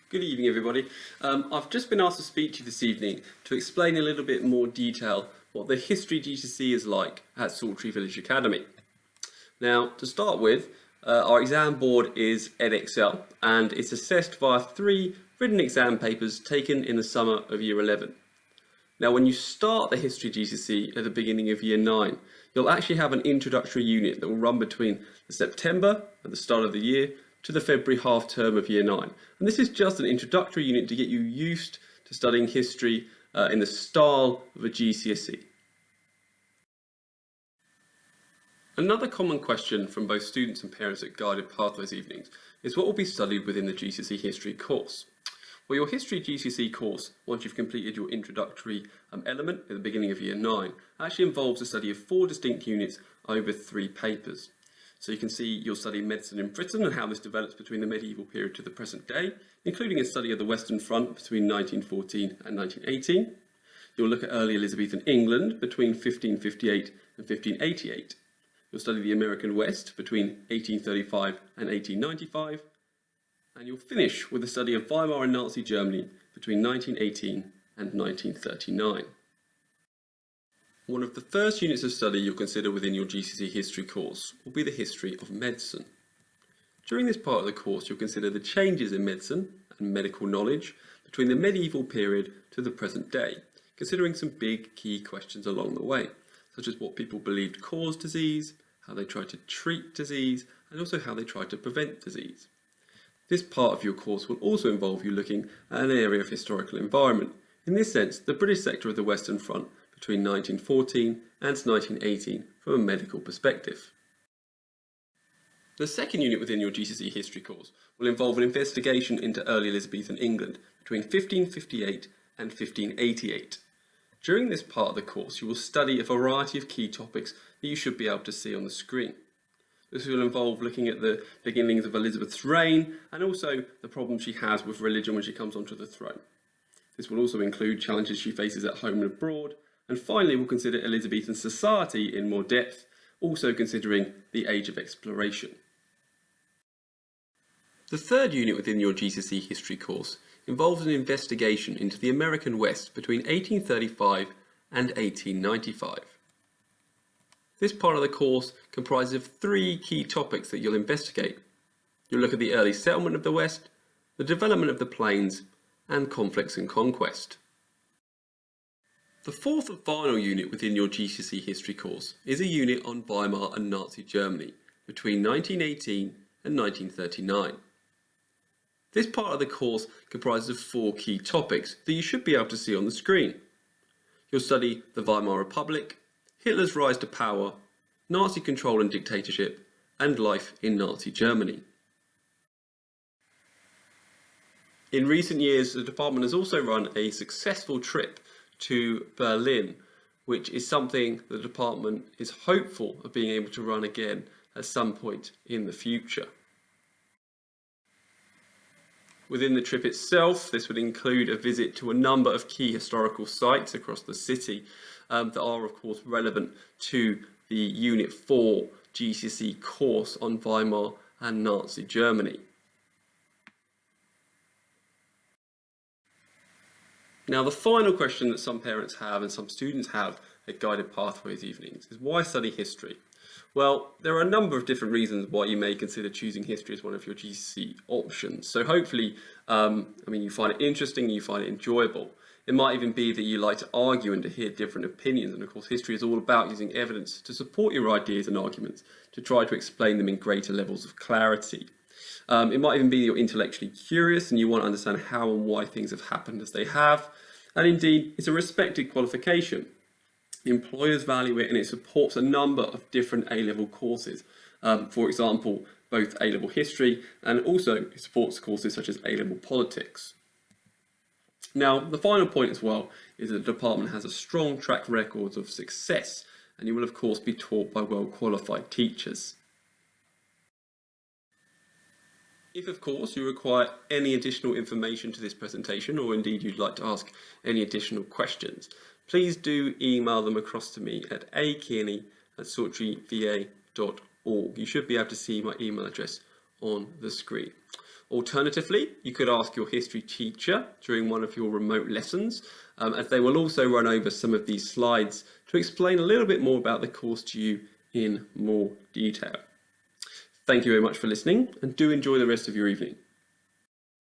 Good evening, everybody. I've just been asked to speak to you this evening to explain in a little bit more detail what the history GCSE is like at Saltree Village Academy. Now, to start with, our exam board is Edexcel and it's assessed via 3 written exam papers taken in the summer of Year 11. Now, when you start the history GCSE at the beginning of Year 9, you'll actually have an introductory unit that will run between the September at the start of the year to the February half term of Year 9. And this is just an introductory unit to get you used to studying history in the style of a GCSE. Another common question from both students and parents at Guided Pathways evenings is what will be studied within the GCSE history course. Well, your history GCSE course, once you've completed your introductory element at the beginning of Year 9, actually involves a study of 4 distinct units over 3 papers. So you can see you'll study medicine in Britain and how this develops between the medieval period to the present day, including a study of the Western Front between 1914 and 1918. You'll look at early Elizabethan England between 1558 and 1588. You'll study the American West between 1835 and 1895. And you'll finish with a study of Weimar and Nazi Germany between 1918 and 1939. One of the first units of study you'll consider within your GCSE history course will be the history of medicine. During this part of the course, you'll consider the changes in medicine and medical knowledge between the medieval period to the present day, considering some big key questions along the way, such as what people believed caused disease, how they tried to treat disease, and also how they tried to prevent disease. This part of your course will also involve you looking at an area of historical environment, in this sense the British sector of the Western Front between 1914 and 1918 from a medical perspective. The second unit within your GCSE history course will involve an investigation into early Elizabethan England between 1558 and 1588. During this part of the course you will study a variety of key topics that you should be able to see on the screen. This will involve looking at the beginnings of Elizabeth's reign and also the problems she has with religion when she comes onto the throne. This will also include challenges she faces at home and abroad, and finally we'll consider Elizabethan society in more depth, also considering the Age of Exploration. The third unit within your GCSE history course involves an investigation into the American West between 1835 and 1895. This part of the course comprises of 3 key topics that you'll investigate. You'll look at the early settlement of the West, the development of the plains, and conflicts and conquest. The fourth and final unit within your GCSE history course is a unit on Weimar and Nazi Germany between 1918 and 1939. This part of the course comprises of 4 key topics that you should be able to see on the screen. You'll study the Weimar Republic, Hitler's rise to power, Nazi control and dictatorship, and life in Nazi Germany. In recent years, the department has also run a successful trip to Berlin, which is something the department is hopeful of being able to run again at some point in the future. Within the trip itself, this would include a visit to a number of key historical sites across the city that are of course relevant to the Unit 4 GCSE course on Weimar and Nazi Germany. Now, the final question that some parents have and some students have at Guided Pathways evenings is why study history? Well, there are a number of different reasons why you may consider choosing history as one of your GCSE options. So hopefully, you find it interesting, you find it enjoyable. It might even be that you like to argue and to hear different opinions, and of course history is all about using evidence to support your ideas and arguments, to try to explain them in greater levels of clarity. It might even be that you're intellectually curious and you want to understand how and why things have happened as they have, and indeed it's a respected qualification. Employers value it and it supports a number of different A-level courses. For example, both A-level history and also it supports courses such as A-level politics. Now, the final point as well is that the department has a strong track record of success and you will of course be taught by well-qualified teachers. If of course you require any additional information to this presentation, or indeed you'd like to ask any additional questions, please do email them across to me at akearney@saltreeva.org. You should be able to see my email address on the screen. Alternatively, you could ask your history teacher during one of your remote lessons, as they will also run over some of these slides to explain a little bit more about the course to you in more detail. Thank you very much for listening, and do enjoy the rest of your evening.